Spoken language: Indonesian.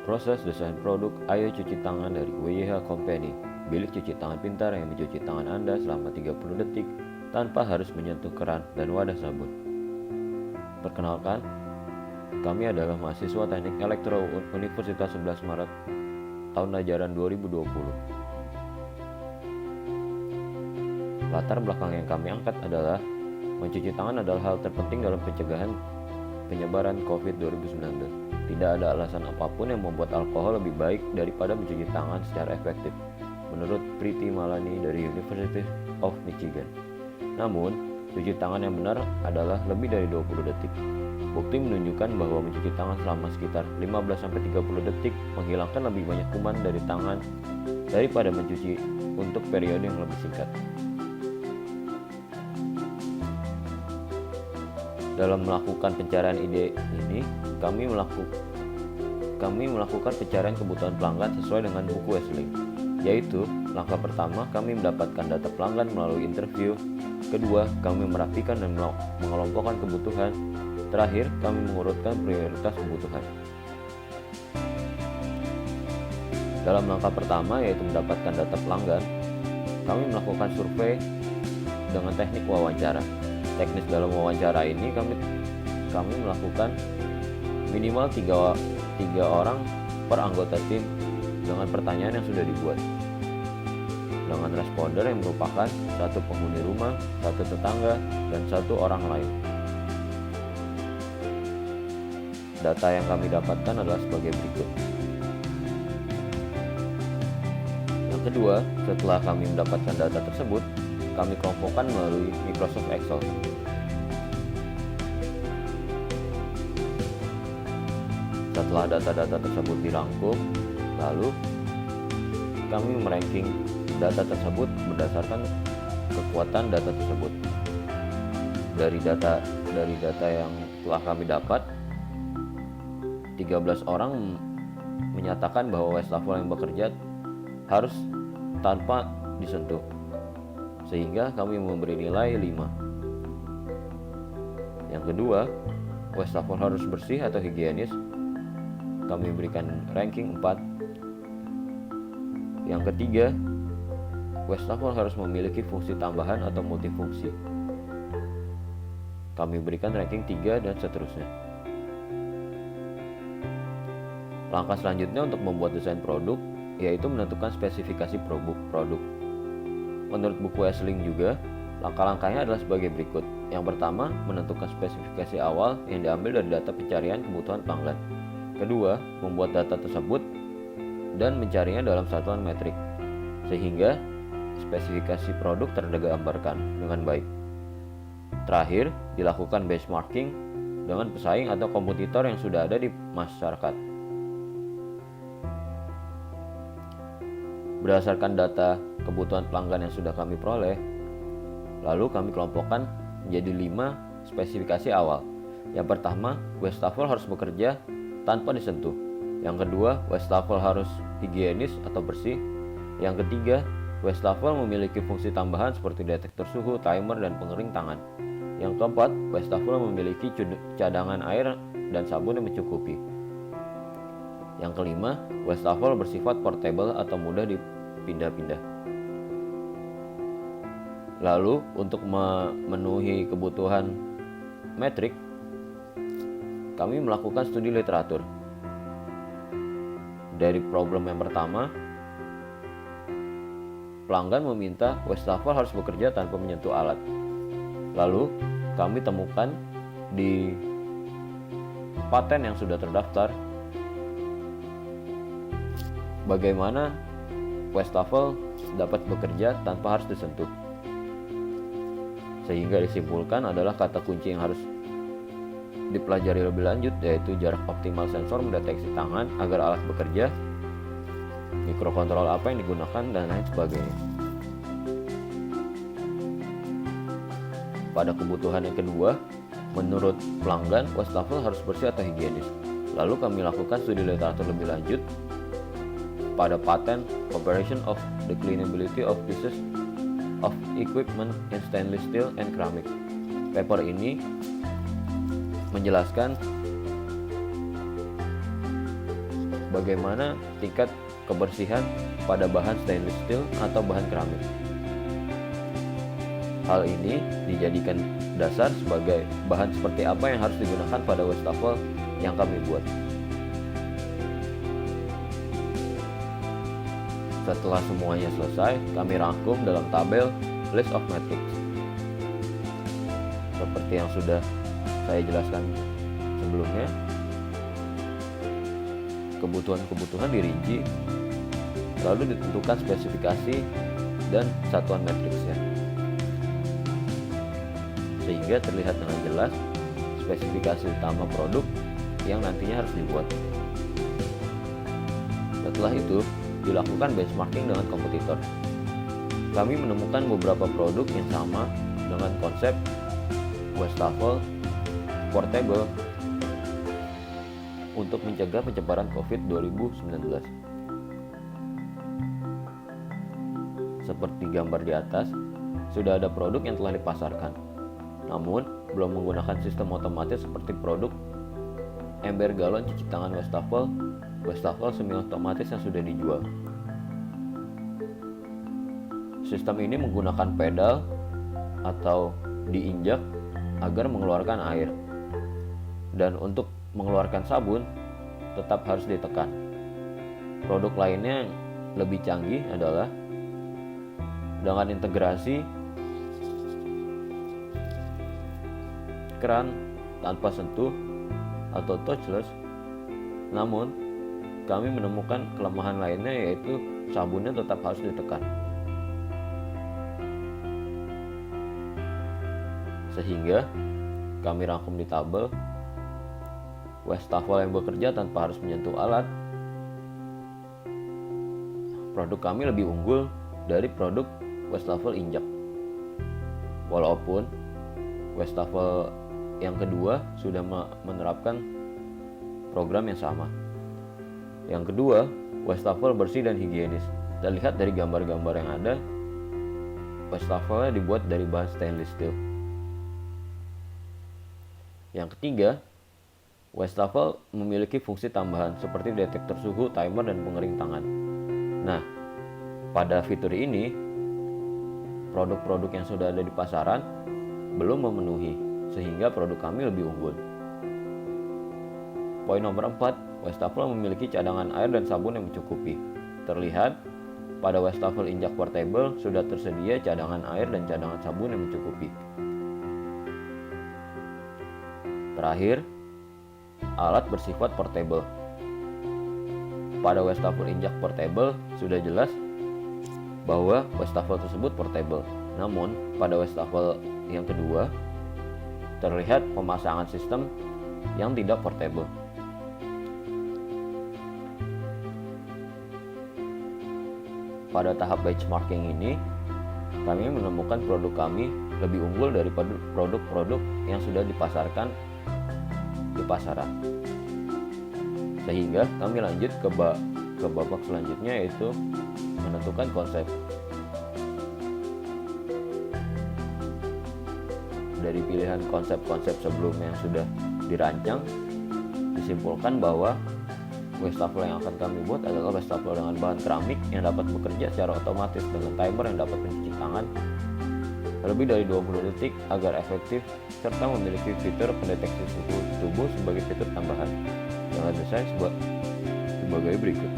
Proses desain produk Ayo Cuci Tangan dari WYH Company. Bilik cuci tangan pintar yang mencuci tangan Anda selama 30 detik tanpa harus menyentuh keran dan wadah sabun. Perkenalkan, kami adalah mahasiswa Teknik Elektro Universitas 11 Maret tahun ajaran 2020. Latar belakang yang kami angkat adalah mencuci tangan adalah hal terpenting dalam pencegahan penyebaran COVID-19. Tidak ada alasan apapun yang membuat alkohol lebih baik daripada mencuci tangan secara efektif, menurut Priti Malani dari University of Michigan. Namun, cuci tangan yang benar adalah lebih dari 20 detik. Bukti menunjukkan bahwa mencuci tangan selama sekitar 15-30 detik menghilangkan lebih banyak kuman dari tangan daripada mencuci untuk periode yang lebih singkat. Dalam melakukan pencarian ide ini, kami melakukan pencarian kebutuhan pelanggan sesuai dengan buku Wesling, yaitu langkah pertama kami mendapatkan data pelanggan melalui interview, kedua kami merapikan dan mengelompokkan kebutuhan, terakhir kami mengurutkan prioritas kebutuhan. Dalam langkah pertama yaitu mendapatkan data pelanggan, kami melakukan survei dengan teknik wawancara. Teknis dalam wawancara ini kami melakukan minimal 3 orang per anggota tim dengan pertanyaan yang sudah dibuat, dengan responder yang merupakan 1 penghuni rumah, 1 tetangga, dan 1 orang lain. Data yang kami dapatkan adalah sebagai berikut. Yang kedua, setelah kami mendapatkan data tersebut, kami kelompokkan melalui Microsoft Excel. Setelah data-data tersebut dirangkum, lalu kami meranking data tersebut berdasarkan kekuatan data tersebut. Dari data yang telah kami dapat, 13 orang menyatakan bahwa wastafel yang bekerja harus tanpa disentuh, sehingga kami memberi nilai 5. Yang kedua, wastafel harus bersih atau higienis, kami berikan ranking 4. Yang ketiga, wastafel harus memiliki fungsi tambahan atau multifungsi, kami berikan ranking 3 dan seterusnya. Langkah selanjutnya untuk membuat desain produk yaitu menentukan spesifikasi produk. Menurut buku Wesling juga, langkah-langkahnya adalah sebagai berikut. Yang pertama, menentukan spesifikasi awal yang diambil dari data pencarian kebutuhan pelanggan. Kedua, membuat data tersebut dan mencarinya dalam satuan metrik, sehingga spesifikasi produk tergambarkan dengan baik. Terakhir, dilakukan benchmarking dengan pesaing atau kompetitor yang sudah ada di masyarakat. Berdasarkan data kebutuhan pelanggan yang sudah kami peroleh, lalu kami kelompokkan menjadi 5 spesifikasi awal. Yang pertama, wastafel harus bekerja tanpa disentuh. Yang kedua, wastafel harus higienis atau bersih. Yang ketiga, wastafel memiliki fungsi tambahan seperti detektor suhu, timer, dan pengering tangan. Yang keempat, wastafel memiliki cadangan air dan sabun yang mencukupi. Yang kelima, wastafel bersifat portable atau mudah dipindah-pindah. Lalu, untuk memenuhi kebutuhan metrik, kami melakukan studi literatur. Dari problem yang pertama, pelanggan meminta wastafel harus bekerja tanpa menyentuh alat. Lalu, kami temukan di paten yang sudah terdaftar bagaimana wastafel dapat bekerja tanpa harus disentuh. Sehingga disimpulkan adalah kata kunci yang harus dipelajari lebih lanjut, yaitu jarak optimal sensor mendeteksi tangan agar alat bekerja, mikrokontrol apa yang digunakan, dan lain sebagainya. Pada kebutuhan yang kedua, menurut pelanggan, wastafel harus bersih atau higienis. Lalu kami lakukan studi literatur lebih lanjut pada paten Operation of the Cleanability of Pieces of Equipment in Stainless Steel and Ceramic. Paper ini menjelaskan bagaimana tingkat kebersihan pada bahan stainless steel atau bahan keramik. Hal ini dijadikan dasar sebagai bahan seperti apa yang harus digunakan pada wastafel yang kami buat. Setelah semuanya selesai, kami rangkum dalam tabel list of metrics. Seperti yang sudah saya jelaskan sebelumnya, kebutuhan-kebutuhan dirinci, lalu ditentukan spesifikasi dan satuan matriksnya, sehingga terlihat dengan jelas spesifikasi utama produk yang nantinya harus dibuat. Setelah itu, dilakukan benchmarking dengan kompetitor. Kami menemukan beberapa produk yang sama dengan konsep wastafel portable untuk mencegah penyebaran COVID-19. Seperti gambar di atas, sudah ada produk yang telah dipasarkan, namun belum menggunakan sistem otomatis seperti produk ember galon cuci tangan wastafel semi otomatis yang sudah dijual. Sistem ini menggunakan pedal atau diinjak agar mengeluarkan air, dan untuk mengeluarkan sabun tetap harus ditekan. Produk lainnya yang lebih canggih adalah dengan integrasi keran tanpa sentuh atau touchless. Namun kami menemukan kelemahan lainnya, yaitu sabunnya tetap harus ditekan, sehingga kami rangkum di tabel wastafel yang bekerja tanpa harus menyentuh alat. Produk kami lebih unggul dari produk wastafel injak, walaupun wastafel yang kedua sudah menerapkan program yang sama. Yang kedua, wastafel bersih dan higienis. Terlihat dari gambar-gambar yang ada, wastafelnya dibuat dari bahan stainless steel. Yang ketiga, wastafel memiliki fungsi tambahan seperti detektor suhu, timer, dan pengering tangan. Nah, pada fitur ini, produk-produk yang sudah ada di pasaran belum memenuhi, sehingga produk kami lebih unggul. Poin nomor 4, wastafel memiliki cadangan air dan sabun yang mencukupi. Terlihat pada wastafel injak portable sudah tersedia cadangan air dan cadangan sabun yang mencukupi. Terakhir, alat bersifat portable. Pada wastafel injak portable sudah jelas bahwa wastafel tersebut portable. Namun pada wastafel yang kedua terlihat pemasangan sistem yang tidak portable. Pada tahap benchmarking ini, kami menemukan produk kami lebih unggul daripada produk-produk yang sudah dipasarkan di pasaran. Sehingga kami lanjut ke babak selanjutnya, yaitu menentukan konsep. Dari pilihan konsep-konsep sebelumnya yang sudah dirancang, disimpulkan bahwa wastafel yang akan kami buat adalah wastafel dengan bahan keramik yang dapat bekerja secara otomatis dengan timer yang dapat mencuci tangan lebih dari 20 detik agar efektif, serta memiliki fitur pendeteksi suhu tubuh sebagai fitur tambahan. Yang desain sebagai berikut.